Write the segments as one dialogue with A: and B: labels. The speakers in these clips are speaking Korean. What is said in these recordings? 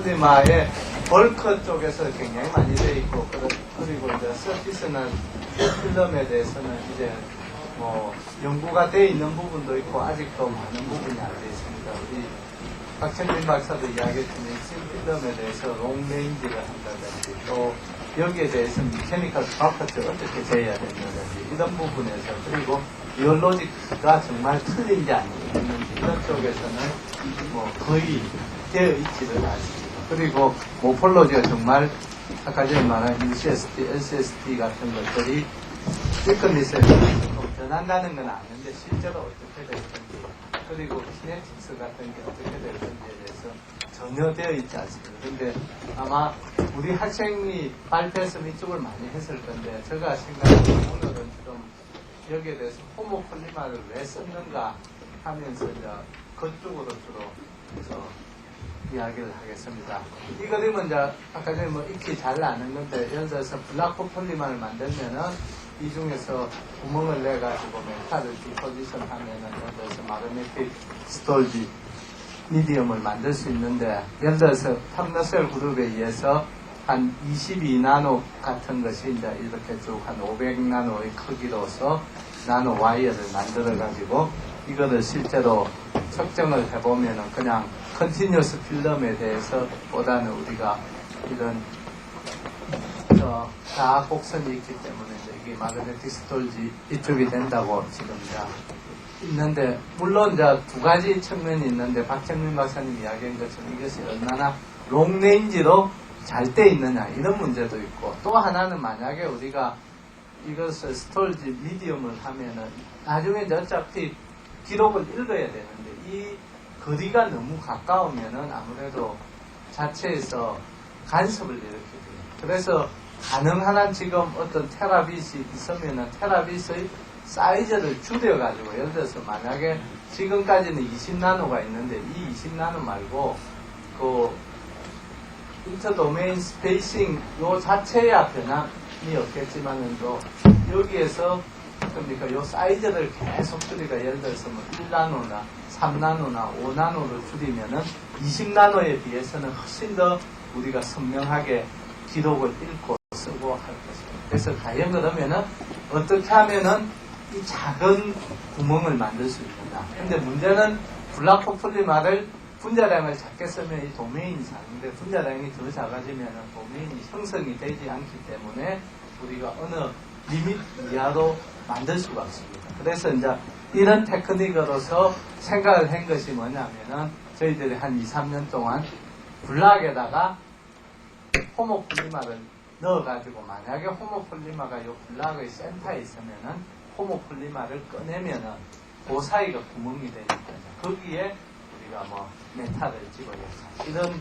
A: 폴리마의 벌크 쪽에서 굉장히 많이 돼 있고, 그리고 이제 서피스나 필름에 대해서는 이제 뭐 연구가 돼 있는 부분도 있고 아직도 많은 부분이 안 돼 있습니다. 우리 박찬민 박사도 이야기했지만 필름에 대해서 롱레인지를 한다든지 또 여기에 대해서 미케니컬 프로퍼티를 어떻게 재야 된다든지 이런 부분에서, 그리고 비올로지가 정말 틀린지 아니는지 이런 쪽에서는 뭐 거의 되어 있지를 않습니다. 그리고 모폴로지가 정말 아까 전에 말한 UCST, SST 같은 것들이 위클리스에 변한다는 건 아는데 실제로 어떻게 될 건지, 그리고 키네틱스 같은 게 어떻게 될 건지에 대해서 전혀 되어 있지 않습니다. 근데 아마 우리 학생이 발표했으면 이쪽을 많이 했을 건데, 제가 생각하기에 오늘은 좀 여기에 대해서 호모폴리마를 왜 썼는가 하면서 이제 그쪽으로 주로 이야기를 하겠습니다. 이 그림은 이제 아까 전에 뭐 익히 잘 아는 건데, 예를 들어서 블락호폴리마를 만들면은 이 중에서 구멍을 내가지고 메탈을 디포지션 하면은 예를 들어서 마그네틱 스토리지 미디엄을 만들 수 있는데, 예를 들어서 탐너셀 그룹에 의해서 한 22나노 같은 것이 이제 이렇게 쭉 한 500나노의 크기로서 나노 와이어를 만들어 가지고 이거를 실제로 측정을 해보면은 그냥 컨티뉴어스 필름에 대해서 보다는 우리가 이런 자악 곡선이 있기 때문에 이게 마그네틱 스토리지 이쪽이 된다고 지금 이제 있는데, 물론 이제 두 가지 측면이 있는데 박정민 박사님 이야기한 것처럼 이것이 얼마나 롱레인지로 잘 돼 있느냐 이런 문제도 있고, 또 하나는 만약에 우리가 이것을 스토리지 미디엄을 하면은 나중에 이제 어차피 기록을 읽어야 되는데 이 거리가 너무 가까우면은 아무래도 자체에서 간섭을 일으키게 돼요. 그래서 가능한 한 지금 어떤 테라빗이 있으면은 테라빗의 사이즈를 줄여가지고, 예를 들어서 만약에 지금까지는 20나노가 있는데 이 20나노 말고 그 인터도메인 스페이싱 요 자체야 변함이 없겠지만은 또 여기에서 그러니까 요 사이즈를 계속 줄이가, 예를 들어서 뭐 1나노나 3나노나 5나노를 줄이면은 20나노에 비해서는 훨씬 더 우리가 선명하게 기록을 읽고 쓰고 할 것입니다. 그래서 과연 그러면은 어떻게 하면은 이 작은 구멍을 만들 수 있느냐. 근데 문제는 블락호폴리마를 분자량을 작게 쓰면 이 도메인이 작은데 분자량이 더 작아지면은 도메인이 형성이 되지 않기 때문에 우리가 어느 리밋 이하로 만들 수가 없습니다. 그래서 이제 이런 테크닉으로서 생각을 한 것이 뭐냐면은 저희들이 한 2, 3년 동안 블락에다가 호모폴리마를 넣어가지고, 만약에 호모폴리마가 요 블락의 센터에 있으면은 호모폴리마를 꺼내면은 그 사이가 구멍이 되니까 거기에 우리가 뭐 메탈을 집어넣자 이런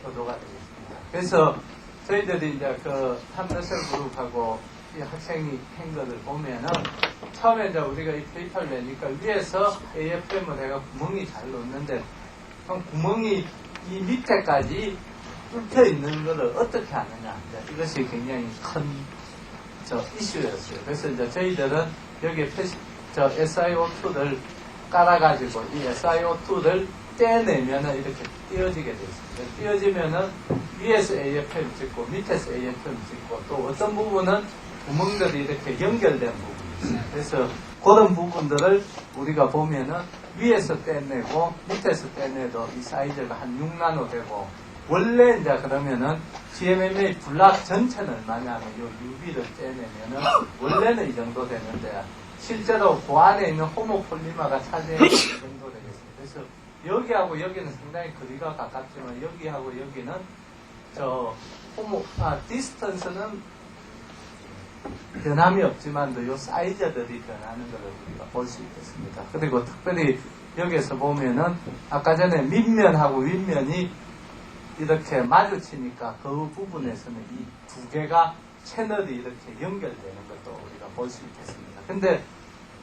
A: 의도가 되겠습니다. 그래서 저희들이 이제 그 탐너셀 그룹하고 이 학생이 한 것을 보면은 처음에 이제 우리가 이 페이퍼를 내니까 위에서 AFM을 해가 구멍이 잘 넣는데 구멍이 이 밑에까지 뚫혀 있는 것을 어떻게 하느냐, 이것이 굉장히 큰 이슈였어요. 그래서 이제 저희들은 여기에 SiO2를 깔아가지고 이 SiO2를 떼내면은 이렇게 띄어지게 되어 있습니다. 띄어지면은 위에서 AFM 찍고 밑에서 AFM 찍고 또 어떤 부분은 구멍들이 이렇게 연결된 부분이 있어요. 그래서 그런 부분들을 우리가 보면은 위에서 떼내고 밑에서 떼내도 이 사이즈가 한 6나노 되고, 원래 이제 그러면은 GMMA 블락 전체는 얼마냐면 요 UV를 떼내면은 원래는 이 정도 되는데 실제로 그 안에 있는 호모폴리마가 차지하는 이 정도 되겠습니다. 그래서 여기하고 여기는 상당히 거리가 가깝지만 여기하고 여기는 디스턴스는 변함이 없지만도 요 사이즈들이 변하는 것을 우리가 볼 수 있겠습니다. 그리고 특별히 여기에서 보면은 아까 전에 밑면하고 윗면이 이렇게 마주치니까 그 부분에서는 이 두 개가 채널이 이렇게 연결되는 것도 우리가 볼 수 있겠습니다. 근데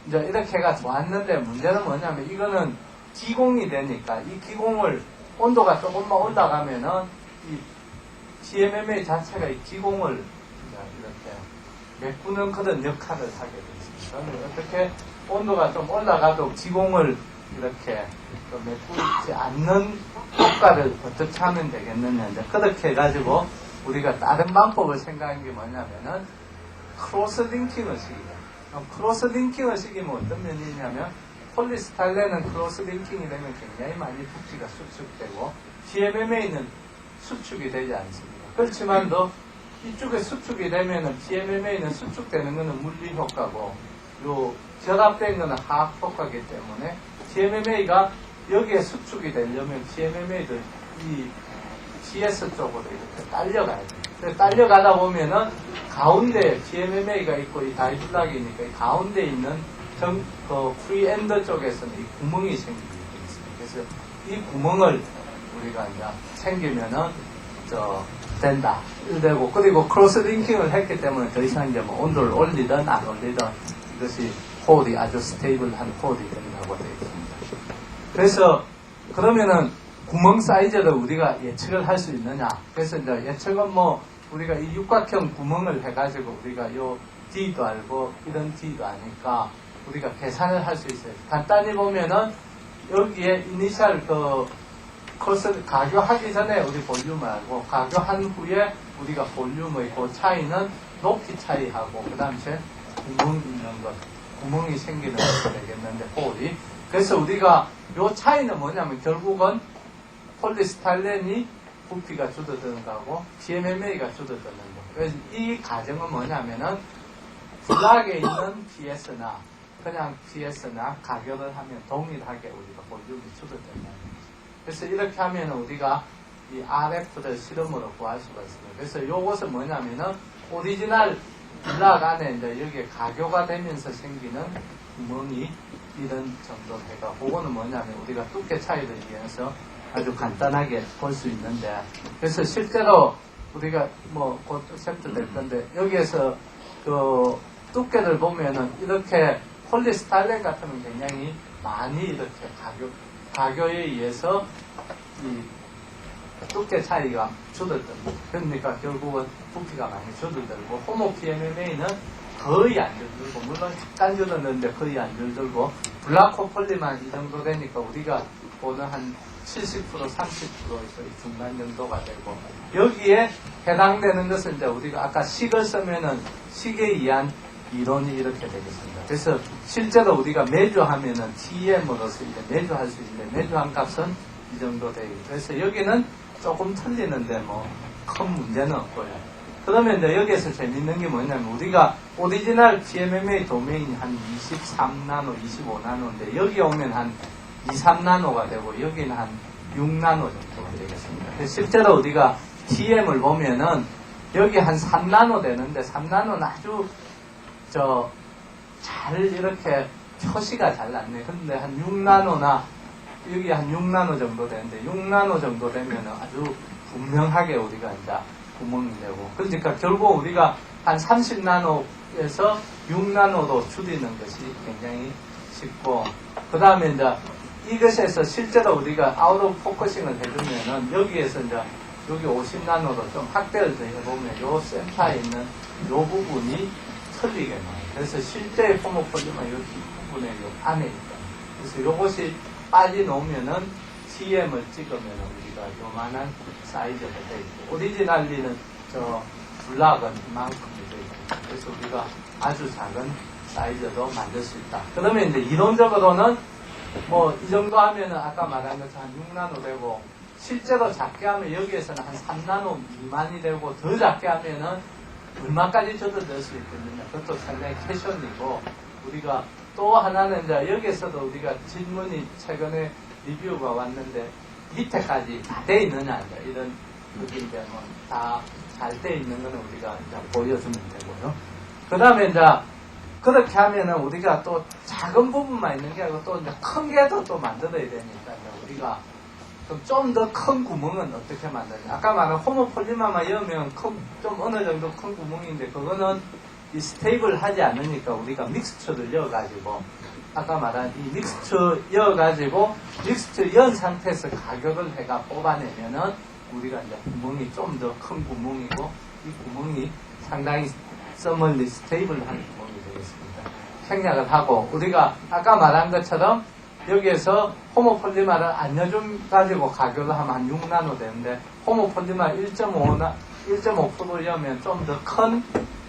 A: 이제 이렇게가 좋았는데 문제는 뭐냐면 이거는 기공이 되니까 이 기공을 온도가 조금만 올라가면은 이 GMMA 자체가 이 기공을 이렇게 메꾸는 그런 역할을 하게 되어 있습니다. 어떻게 온도가 좀 올라가도 기공을 이렇게 메꾸지 않는 효과를 어떻게 하면 되겠느냐. 이제 그렇게 해가지고 우리가 다른 방법을 생각한 게 뭐냐면은 크로스 링킹을 시키자. 크로스 링킹을 시키면 어떤 면이 있냐면 폴리스타일렌은 크로스 링킹이 되면 굉장히 많이 부피가 수축되고 PMMA는 수축이 되지 않습니다. 그렇지만도 이쪽에 수축이 되면은 PMMA는 수축되는 것은 물리 효과고 요 결합된 것은 화학 효과이기 때문에 PMMA가 여기에 수축이 되려면 PMMA도 이 GS 쪽으로 이렇게 딸려가야 돼요. 그래서 딸려가다 보면은 가운데 PMMA가 있고 이 다이플락이니까 이 가운데 있는 프리엔더 쪽에서는 이 구멍이 생기게 있습니다. 그래서 이 구멍을 우리가 이제 생기면은 된다. 되고 그리고 크로스 링킹을 했기 때문에 더 이상 이제 뭐 온도를 올리든 안 올리든 이것이 홀이 아주 스테이블한 홀이 된다고 되어 있습니다. 그래서 그러면은 구멍 사이즈를 우리가 예측을 할 수 있느냐? 그래서 이제 예측은 뭐 우리가 이 육각형 구멍을 해가지고 우리가 요 D도 알고 이런 D도 아니까 우리가 계산을 할 수 있어요. 간단히 보면은 여기에 이니셜 코스 가교하기 전에 우리 볼륨을 알고 가교한 후에 우리가 볼륨의 그 차이는 높이 차이하고 그 다음에 구멍 있는 것, 구멍이 생기는 것이 되겠는데 홀이. 그래서 우리가 요 차이는 뭐냐면 결국은 폴리스타일렌이 부피가 줄어드는 거고 PMMA가 줄어드는 거. 그래서 이 과정은 뭐냐면은 블락에 있는 PS나 그냥 PS나 가교를 하면 동일하게 우리가 볼륨이 줄어든다는 거죠. 그래서 이렇게 하면 우리가 이 RF를 실험으로 구할 수가 있습니다. 그래서 이것은 뭐냐면은 오리지널 블락 안에 이제 여기에 가교가 되면서 생기는 구멍이 이런 정도 해가 그거는 뭐냐면 우리가 두께 차이를 이용해서 아주 간단하게 볼 수 있는데 그래서 실제로 우리가 뭐 곧 챕터 될 건데 여기에서 그 두께를 보면은 이렇게 폴리스타일렌 같으면 굉장히 많이 이렇게 가교에 의해서 이 두께 차이가 줄어듭니다. 그러니까 결국은 부피가 많이 줄어들고 호모 PMMA는 거의 안 줄들고 물론 약간 줄었는데 거의 안 줄들고 블락호폴리만 이 정도 되니까 우리가 보는 한 70% 30%에서 중간 정도가 되고 여기에 해당되는 것은 이제 우리가 아까 식을 쓰면은 식에 의한 이론이 이렇게 되겠습니다. 그래서 실제로 우리가 매주 하면은 TM으로서 이제 매주 할 수 있는데 매주 한 값은 이 정도 되고 그래서 여기는 조금 틀리는데 뭐 큰 문제는 없고요. 그러면 이제 여기에서 재밌는 게 뭐냐면 우리가 오리지널 PMMA 도메인이 한 23나노, 25나노인데 여기 오면 한 2, 3나노가 되고 여기는 한 6나노 정도가 되겠습니다. 그래서 실제로 우리가 TM을 보면은 여기 한 3나노 되는데 3나노는 아주 잘 이렇게 표시가 잘 났네. 근데 한 6나노나 여기 한 6나노 정도 되는데 6나노 정도 되면은 아주 분명하게 우리가 이제 구멍이 되고 그러니까 결국 우리가 한 30나노에서 6나노로 줄이는 것이 굉장히 쉽고 그 다음에 이제 이것에서 실제로 우리가 아웃 오브 포커싱을 해주면은 여기에서 이제 여기 50나노로 좀 확대를 더 해보면 요 센터에 있는 요 부분이 틀리게 나와요. 그래서 실제 호모폴리만 요 뒷부분에 요 안에 있다. 그래서 요것이 빠져놓으면은 TM을 찍으면 우리가 요만한 사이즈가 돼 있고 오리지널리는 블락은 이만큼이 돼 있고 그래서 우리가 아주 작은 사이즈로 만들 수 있다. 그러면 이제 이론적으로는 뭐 이 정도 하면은 아까 말한 것처럼 한 6나노 되고 실제로 작게 하면 여기에서는 한 3나노 미만이 되고 더 작게 하면은 얼마까지 줄어들 수 있겠느냐. 그것도 상당히 캐션이고 우리가 또 하나는 이제 여기에서도 우리가 질문이 최근에 리뷰가 왔는데 밑에까지 다 돼 있느냐 이런 느낌인데 뭐 다 잘 돼 있는 거는 우리가 이제 보여주면 되고요. 그 다음에 이제 그렇게 하면은 우리가 또 작은 부분만 있는 게 아니고 또 이제 큰 게도 또 만들어야 되니까 우리가 좀 더 큰 구멍은 어떻게 만드냐. 아까 말한 호모폴리마만 여면 좀 어느 정도 큰 구멍인데 그거는 이 스테이블 하지 않으니까 우리가 믹스처를 여어가지고 아까 말한 이 믹스처 여어가지고 믹스처 연 상태에서 가격을 해가 뽑아내면은 우리가 이제 구멍이 좀 더 큰 구멍이고 이 구멍이 상당히 서멀리 스테이블한 구멍이 되겠습니다. 생략을 하고 우리가 아까 말한 것처럼 여기에서 호모폴리마를 안여줌 가지고 가교를 하면 한 6나노 되는데 호모폴리마 1.5%면 좀 더 큰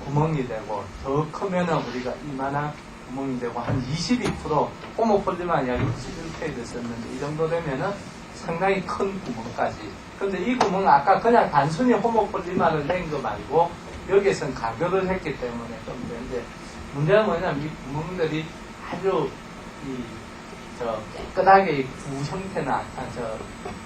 A: 구멍이 되고 더 크면은 우리가 이만한 구멍이 되고 한 22% 호모폴리마 약 21K 됐었는데 이 정도 되면은 상당히 큰 구멍까지. 근데 이 구멍은 아까 그냥 단순히 호모폴리마를 낸 거 말고 여기에서는 가교를 했기 때문에 좀 되는데 문제는 뭐냐면 이 구멍들이 아주 깨끗하게 구 형태나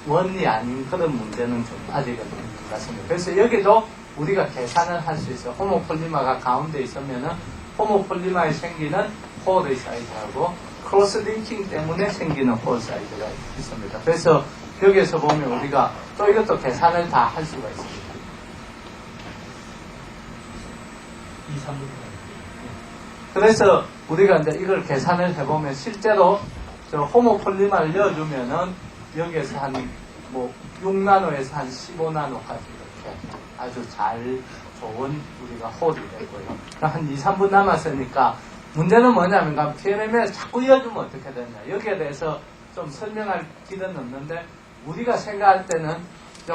A: 원이 아닌 그런 문제는 좀 아직은 같습니다. 그래서 여기도 우리가 계산을 할 수 있어요. 호모폴리마가 가운데 있으면은 호모폴리마에 생기는 홀의 사이즈하고 크로스 링킹 때문에 생기는 홀 사이즈가 있습니다. 그래서 여기에서 보면 우리가 또 이것도 계산을 다 할 수가 있습니다.
B: 2, 3분.
A: 그래서 우리가 이제 이걸 계산을 해보면 실제로 저 호모폴리마를 넣어주면은 여기에서 한 뭐 6나노에서 한 15나노까지 이렇게 아주 잘 좋은 우리가 홀이 되고요. 한 2, 3분 남았으니까 문제는 뭐냐면 PMM에 자꾸 이어주면 어떻게 되냐. 여기에 대해서 좀 설명할 길은 없는데 우리가 생각할 때는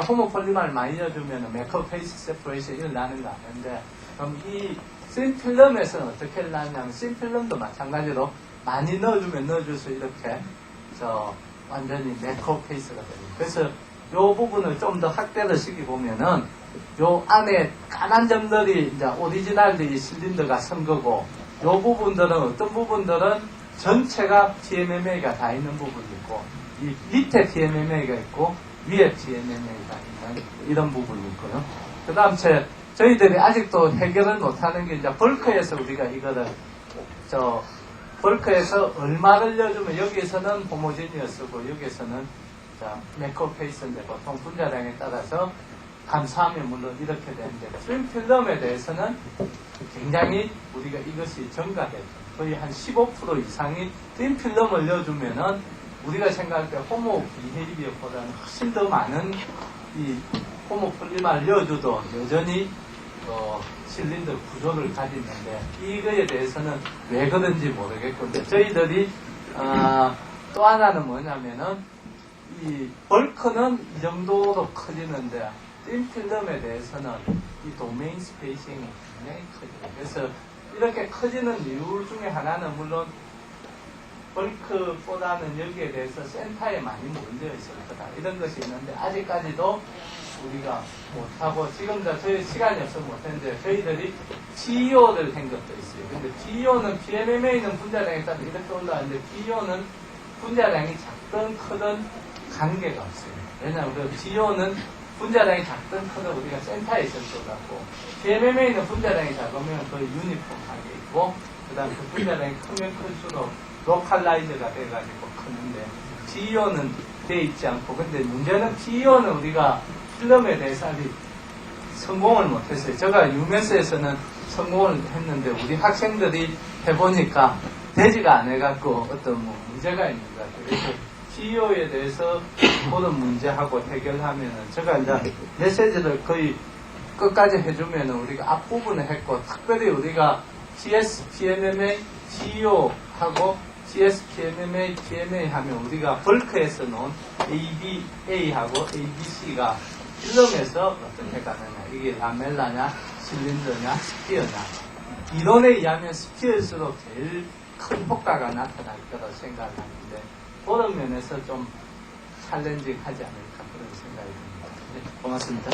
A: 호모폴리마를 많이 넣어주면 매커페이스 세퍼레이션이 일어나는 거 아닌데 그럼 이 신필름에서는 어떻게 일어나냐면 신필름도 마찬가지로 많이 넣어주면 넣어줄수록 이렇게 완전히 매커페이스가 됩니다. 그래서 이 부분을 좀 더 확대를 시켜보면은 요 안에 까만 점들이 이제 오리지널들이 실린더가 선 거고 요 부분들은 어떤 부분들은 전체가 PMMA가 다 있는 부분이 있고 이 밑에 PMMA가 있고 위에 PMMA가 있는 이런 부분이 있고요. 그 다음 저희들이 아직도 해결을 못하는 게 이제 벌크에서 우리가 이거를 벌크에서 얼마를 넣어주면 여기에서는 호모지니어스고 여기에서는 매커페이스인데 보통 분자량에 따라서 감소하면 물론 이렇게 되는데 트림필름에 대해서는 굉장히 우리가 이것이 증가되죠. 거의 한 15% 이상이 트림필름을 넣어주면은 우리가 생각할 때 호모 비헤이비어보다는 훨씬 더 많은 이 호모폴리마를 넣어줘도 여전히 실린더 구조를 가지는데 이거에 대해서는 왜 그런지 모르겠고 이제 저희들이 또 하나는 뭐냐면은 이 벌크는 이 정도로 커지는데 틴필름에 대해서는 이 도메인 스페이싱이 굉장히 커져요. 그래서 이렇게 커지는 이유 중에 하나는 물론 벌크보다는 여기에 대해서 센터에 많이 몰려 있을 거다 이런 것이 있는데 아직까지도 우리가 못하고 지금 저희 시간이 없어서 못했는데 저희들이 GEO를 한 것도 있어요. 근데 GEO는 PMMA는 분자량에 따라 이렇게 올라가는데 GEO는 분자량이 작든 크든 관계가 없어요. 왜냐하면 그 GEO는 분자량이 작든 크든 우리가 센터에 있을 것 같고 PMMA는 분자량이 작으면 거의 유니폼하게 있고 그 다음에 그 분자량이 크면 클수록 로컬라이즈가 돼가지고 크는데 GEO는 돼 있지 않고 근데 문제는 GEO는 우리가 필름에 대해서 아직 성공을 못했어요. 제가 유메스에서는 성공을 했는데 우리 학생들이 해보니까 되지가 안 해갖고 어떤 문제가 있는 것 같아요. 그래서 GEO에 대해서 그런 문제하고 해결하면은 제가 이제 메시지를 거의 끝까지 해주면은 우리가 앞부분에 했고 특별히 우리가 GS, PMMA, GEO하고 GS, PMMA, PMA 하면 우리가 벌크에서 놓은 ABA하고 ABC가 필름에서 어떻게 가느냐 이게 라멜라냐 실린더냐 스피어냐 이론에 의하면 스피어일수록 제일 큰 효과가 나타날 거라고 생각을 하는데 그런 면에서 좀 챌린징하지 않을까 그런 생각이 듭니다. 네, 고맙습니다.